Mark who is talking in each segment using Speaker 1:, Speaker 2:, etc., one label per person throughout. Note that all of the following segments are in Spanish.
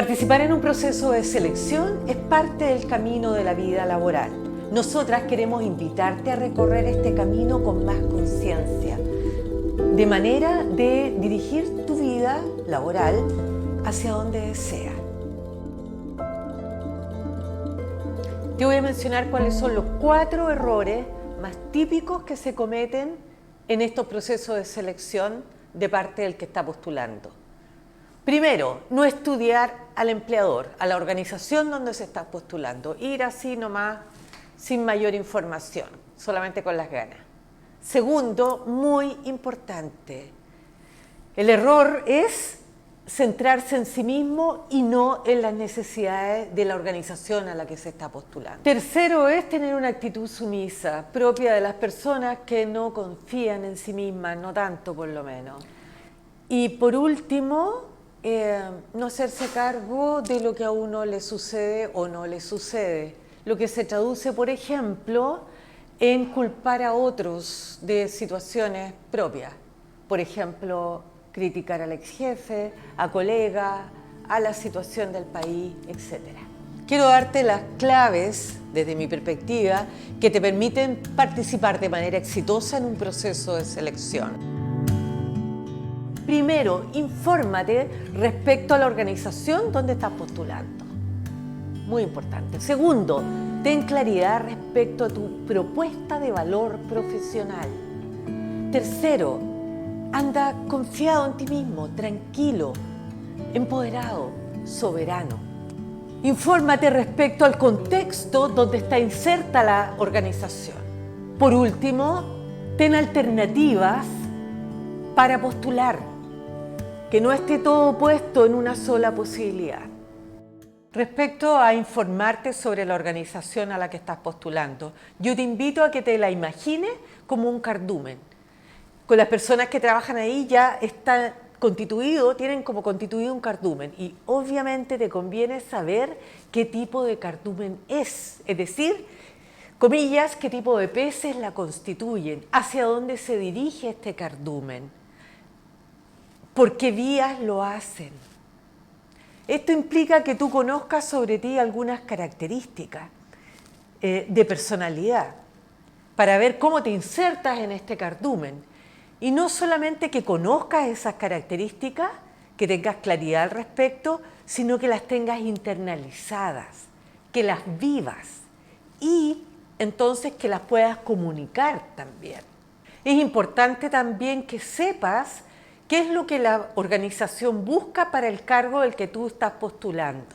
Speaker 1: Participar en un proceso de selección es parte del camino de la vida laboral. Nosotras queremos invitarte a recorrer este camino con más conciencia, de manera de dirigir tu vida laboral hacia donde deseas. Te voy a mencionar cuáles son los 4 errores más típicos que se cometen en estos procesos de selección de parte del que está postulando. Primero, no estudiar al empleador, a la organización donde se está postulando, ir así nomás sin mayor información, solamente con las ganas. Segundo, muy importante, el error es centrarse en sí mismo y no en las necesidades de la organización a la que se está postulando. Tercero es tener una actitud sumisa, propia de las personas que no confían en sí mismas, no tanto por lo menos. Y por último, no hacerse cargo de lo que a uno le sucede o no le sucede, lo que se traduce, por ejemplo, en culpar a otros de situaciones propias. Por ejemplo, criticar al ex jefe, a colegas, a la situación del país, etc. Quiero darte las claves, desde mi perspectiva, que te permiten participar de manera exitosa en un proceso de selección. Primero, infórmate respecto a la organización donde estás postulando. Muy importante. Segundo, ten claridad respecto a tu propuesta de valor profesional. Tercero, anda confiado en ti mismo, tranquilo, empoderado, soberano. Infórmate respecto al contexto donde está inserta la organización. Por último, ten alternativas para postular, que no esté todo puesto en una sola posibilidad. Respecto a informarte sobre la organización a la que estás postulando, yo te invito a que te la imagines como un cardumen. Con las personas que trabajan ahí ya están constituidos, tienen como constituido un cardumen y obviamente te conviene saber qué tipo de cardumen es decir, comillas, qué tipo de peces la constituyen, hacia dónde se dirige este cardumen, por qué vías lo hacen. Esto implica que tú conozcas sobre ti algunas características de personalidad para ver cómo te insertas en este cardumen. Y no solamente que conozcas esas características, que tengas claridad al respecto, sino que las tengas internalizadas, que las vivas y entonces que las puedas comunicar también. Es importante también que sepas qué es lo que la organización busca para el cargo del que tú estás postulando.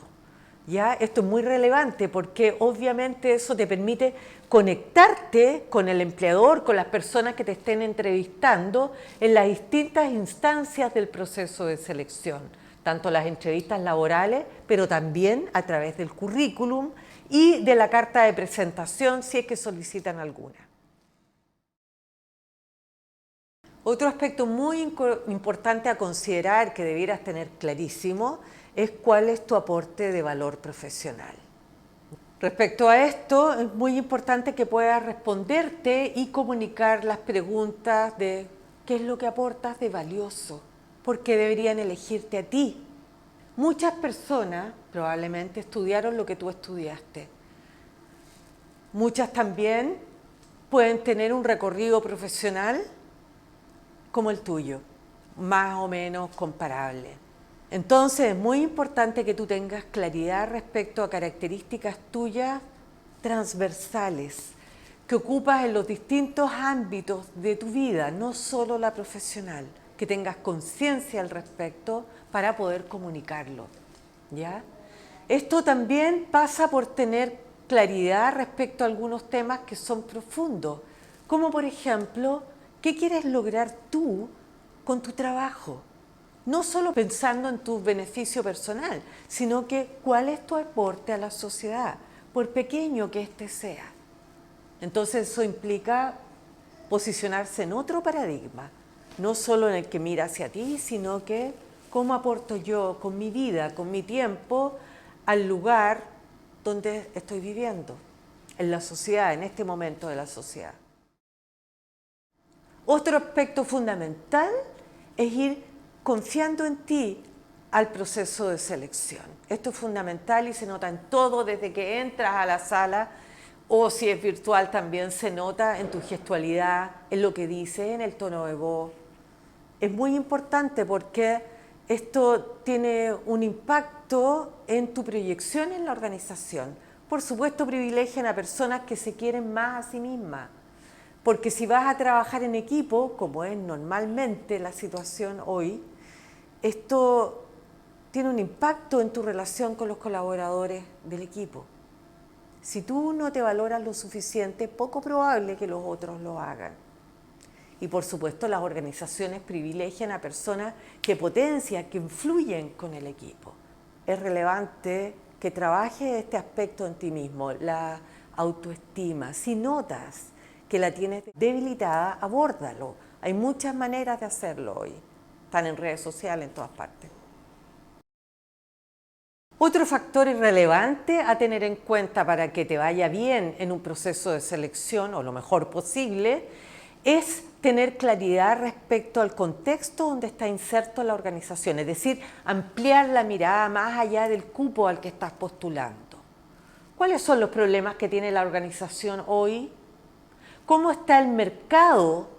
Speaker 1: ¿Ya? Esto es muy relevante porque obviamente eso te permite conectarte con el empleador, con las personas que te estén entrevistando en las distintas instancias del proceso de selección, tanto las entrevistas laborales, pero también a través del currículum y de la carta de presentación si es que solicitan alguna. Otro aspecto muy importante a considerar que debieras tener clarísimo es cuál es tu aporte de valor profesional. Respecto a esto, es muy importante que puedas responderte y comunicar las preguntas de qué es lo que aportas de valioso, por qué deberían elegirte a ti. Muchas personas probablemente estudiaron lo que tú estudiaste. Muchas también pueden tener un recorrido profesional como el tuyo, más o menos comparable. Entonces es muy importante que tú tengas claridad respecto a características tuyas transversales que ocupas en los distintos ámbitos de tu vida, no solo la profesional, que tengas conciencia al respecto para poder comunicarlo, ¿ya? Esto también pasa por tener claridad respecto a algunos temas que son profundos, como por ejemplo, ¿qué quieres lograr tú con tu trabajo? No solo pensando en tu beneficio personal, sino que cuál es tu aporte a la sociedad, por pequeño que éste sea. Entonces eso implica posicionarse en otro paradigma, no solo en el que mira hacia ti, sino que cómo aporto yo con mi vida, con mi tiempo, al lugar donde estoy viviendo, en la sociedad, en este momento de la sociedad. Otro aspecto fundamental es ir confiando en ti al proceso de selección. Esto es fundamental y se nota en todo, desde que entras a la sala, o si es virtual también se nota en tu gestualidad, en lo que dices, en el tono de voz. Es muy importante porque esto tiene un impacto en tu proyección en la organización. Por supuesto, privilegian a personas que se quieren más a sí mismas, porque si vas a trabajar en equipo, como es normalmente la situación hoy, esto tiene un impacto en tu relación con los colaboradores del equipo. Si tú no te valoras lo suficiente, es poco probable que los otros lo hagan. Y por supuesto las organizaciones privilegian a personas que potencian, que influyen con el equipo. Es relevante que trabajes este aspecto en ti mismo, la autoestima. Si notas que la tienes debilitada, abórdalo. Hay muchas maneras de hacerlo hoy. Están en redes sociales en todas partes. Otro factor relevante a tener en cuenta para que te vaya bien en un proceso de selección o lo mejor posible es tener claridad respecto al contexto donde está inserto la organización, es decir, ampliar la mirada más allá del cupo al que estás postulando. ¿Cuáles son los problemas que tiene la organización hoy? ¿Cómo está el mercado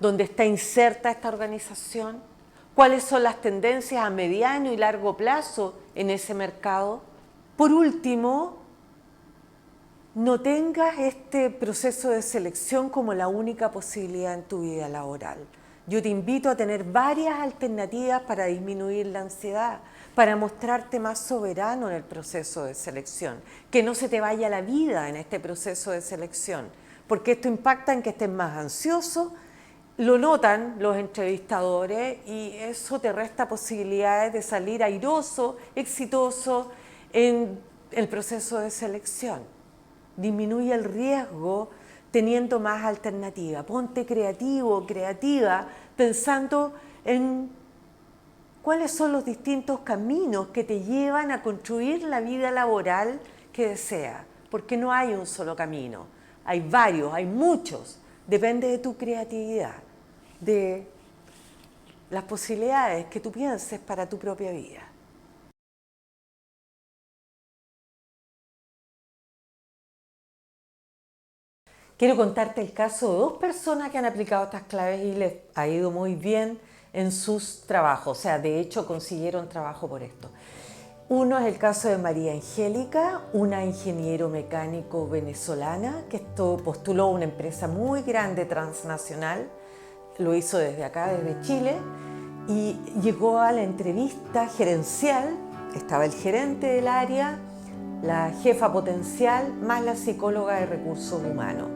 Speaker 1: donde está inserta esta organización? ¿Cuáles son las tendencias a mediano y largo plazo en ese mercado? Por último, no tengas este proceso de selección como la única posibilidad en tu vida laboral. Yo te invito a tener varias alternativas para disminuir la ansiedad, para mostrarte más soberano en el proceso de selección, que no se te vaya la vida en este proceso de selección, porque esto impacta en que estés más ansioso. Lo notan los entrevistadores y eso te resta posibilidades de salir airoso, exitoso en el proceso de selección. Disminuye el riesgo teniendo más alternativas. Ponte creativo, creativa, pensando en cuáles son los distintos caminos que te llevan a construir la vida laboral que deseas. Porque no hay un solo camino, hay varios, hay muchos. Depende de tu creatividad, de las posibilidades que tú pienses para tu propia vida. Quiero contarte el caso de dos personas que han aplicado estas claves y les ha ido muy bien en sus trabajos. O sea, de hecho consiguieron trabajo por esto. Uno es el caso de María Angélica, una ingeniero mecánico venezolana que postuló a una empresa muy grande transnacional. Lo hizo desde acá, desde Chile, y llegó a la entrevista gerencial. Estaba el gerente del área, la jefa potencial, más la psicóloga de recursos humanos.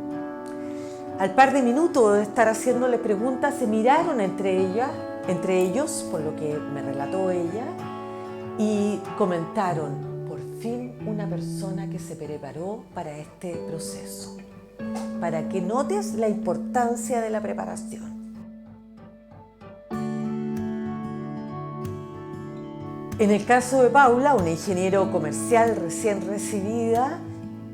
Speaker 1: Al par de minutos de estar haciéndole preguntas, se miraron entre ellos, por lo que me relató ella, y comentaron: por fin una persona que se preparó para este proceso. Para que notes la importancia de la preparación. En el caso de Paula, una ingeniero comercial recién recibida,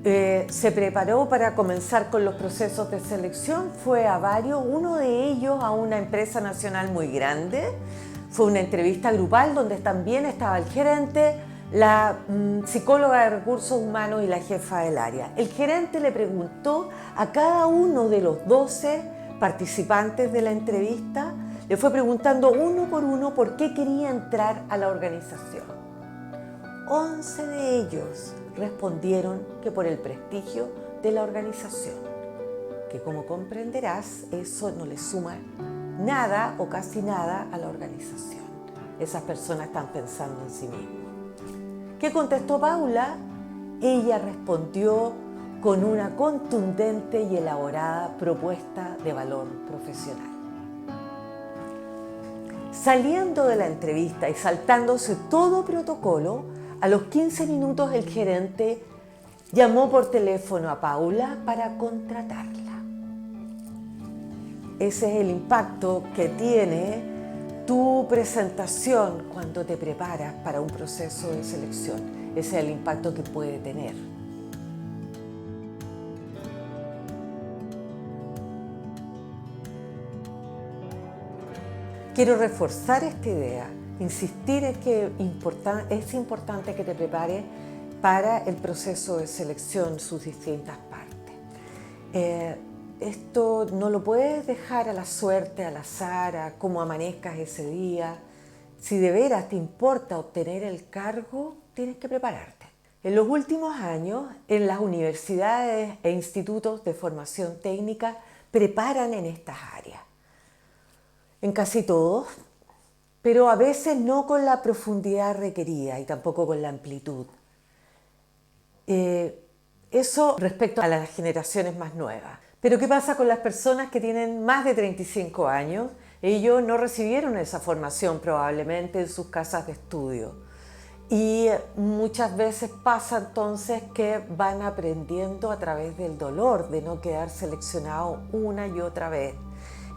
Speaker 1: se preparó para comenzar con los procesos de selección, fue a varios, uno de ellos a una empresa nacional muy grande, fue una entrevista grupal donde también estaba el gerente, la psicóloga de recursos humanos y la jefa del área. El gerente le preguntó a cada uno de los 12 participantes de la entrevista, le fue preguntando uno por uno por qué quería entrar a la organización. 11 de ellos respondieron que por el prestigio de la organización, que como comprenderás, eso no le suma nada o casi nada a la organización. Esas personas están pensando en sí mismas. ¿Qué contestó Paula? Ella respondió con una contundente y elaborada propuesta de valor profesional. Saliendo de la entrevista y saltándose todo protocolo, a los 15 minutos el gerente llamó por teléfono a Paula para contratarla. Ese es el impacto que tiene tu presentación cuando te preparas para un proceso de selección. Ese es el impacto que puede tener. Quiero reforzar esta idea. insistir es que es importante que te prepares para el proceso de selección, sus distintas partes. Esto no lo puedes dejar a la suerte, al azar, a cómo amanezcas ese día. Si de veras te importa obtener el cargo, tienes que prepararte. En los últimos años, en las universidades e institutos de formación técnica preparan en estas áreas. En casi todos, pero a veces no con la profundidad requerida y tampoco con la amplitud. Eso respecto a las generaciones más nuevas. Pero ¿qué pasa con las personas que tienen más de 35 años? Ellos no recibieron esa formación probablemente en sus casas de estudio. Y muchas veces pasa entonces que van aprendiendo a través del dolor de no quedar seleccionado una y otra vez,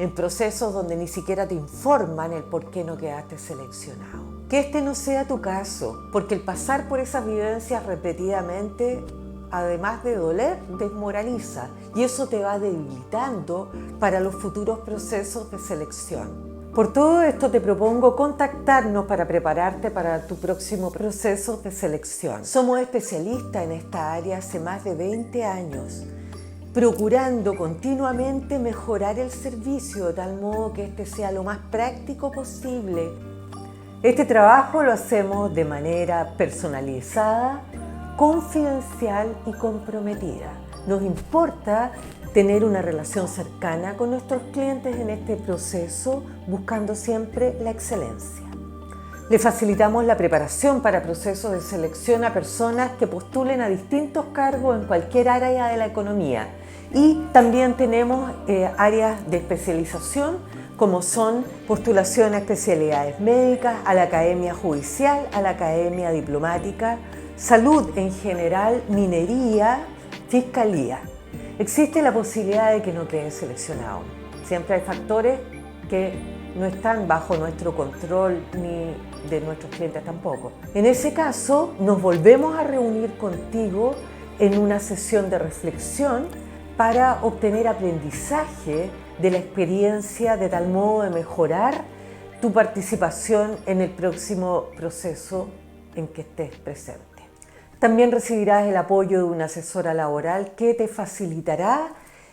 Speaker 1: en procesos donde ni siquiera te informan el por qué no quedaste seleccionado. Que este no sea tu caso, porque el pasar por esas vivencias repetidamente, además de doler, desmoraliza y eso te va debilitando para los futuros procesos de selección. Por todo esto te propongo contactarnos para prepararte para tu próximo proceso de selección. Somos especialistas en esta área hace más de 20 años, procurando continuamente mejorar el servicio de tal modo que este sea lo más práctico posible. Este trabajo lo hacemos de manera personalizada, confidencial y comprometida. Nos importa tener una relación cercana con nuestros clientes en este proceso, buscando siempre la excelencia. Le facilitamos la preparación para procesos de selección a personas que postulen a distintos cargos en cualquier área de la economía. Y también tenemos áreas de especialización, como son postulación a especialidades médicas, a la academia judicial, a la academia diplomática, salud en general, minería, fiscalía. Existe la posibilidad de que no quede seleccionado. Siempre hay factores que no están bajo nuestro control ni de nuestros clientes tampoco. En ese caso, nos volvemos a reunir contigo en una sesión de reflexión para obtener aprendizaje de la experiencia de tal modo de mejorar tu participación en el próximo proceso en que estés presente. También recibirás el apoyo de una asesora laboral que te facilitará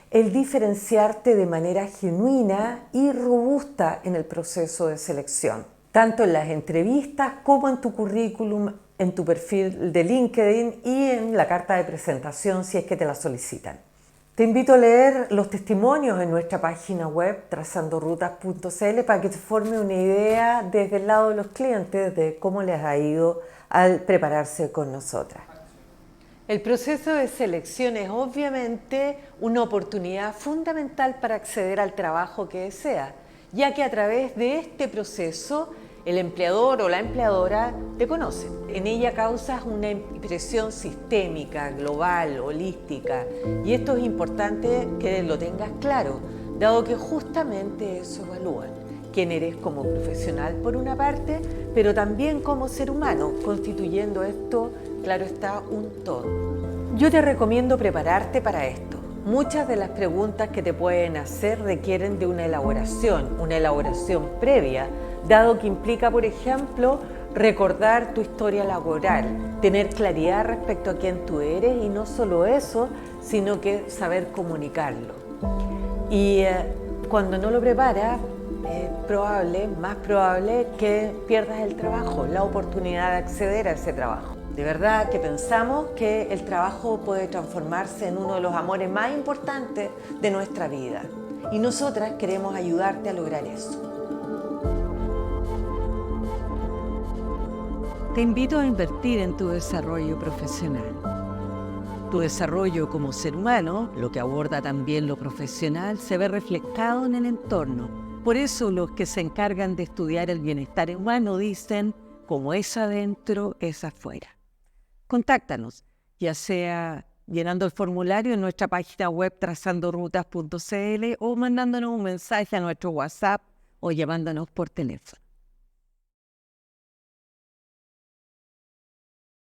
Speaker 1: el diferenciarte de manera genuina y robusta en el proceso de selección, tanto en las entrevistas como en tu currículum, en tu perfil de LinkedIn y en la carta de presentación si es que te la solicitan. Te invito a leer los testimonios en nuestra página web trazandorutas.cl para que te forme una idea desde el lado de los clientes de cómo les ha ido al prepararse con nosotras. El proceso de selección es obviamente una oportunidad fundamental para acceder al trabajo que desea, ya que a través de este proceso el empleador o la empleadora te conocen. En ella causas una impresión sistémica, global, holística, y esto es importante que lo tengas claro, dado que justamente eso evalúan. Quién eres como profesional por una parte, pero también como ser humano, constituyendo esto, claro está, un todo. Yo te recomiendo prepararte para esto. Muchas de las preguntas que te pueden hacer requieren de una elaboración previa, dado que implica, por ejemplo, recordar tu historia laboral, tener claridad respecto a quién tú eres y no solo eso, sino que saber comunicarlo. Y cuando no lo preparas, más probable que pierdas el trabajo, la oportunidad de acceder a ese trabajo. De verdad que pensamos que el trabajo puede transformarse en uno de los amores más importantes de nuestra vida y nosotras queremos ayudarte a lograr eso.
Speaker 2: Te invito a invertir en tu desarrollo profesional. Tu desarrollo como ser humano, lo que aborda también lo profesional, se ve reflejado en el entorno. Por eso los que se encargan de estudiar el bienestar humano dicen, como es adentro, es afuera. Contáctanos, ya sea llenando el formulario en nuestra página web trazandorutas.cl o mandándonos un mensaje a nuestro WhatsApp o llamándonos por teléfono.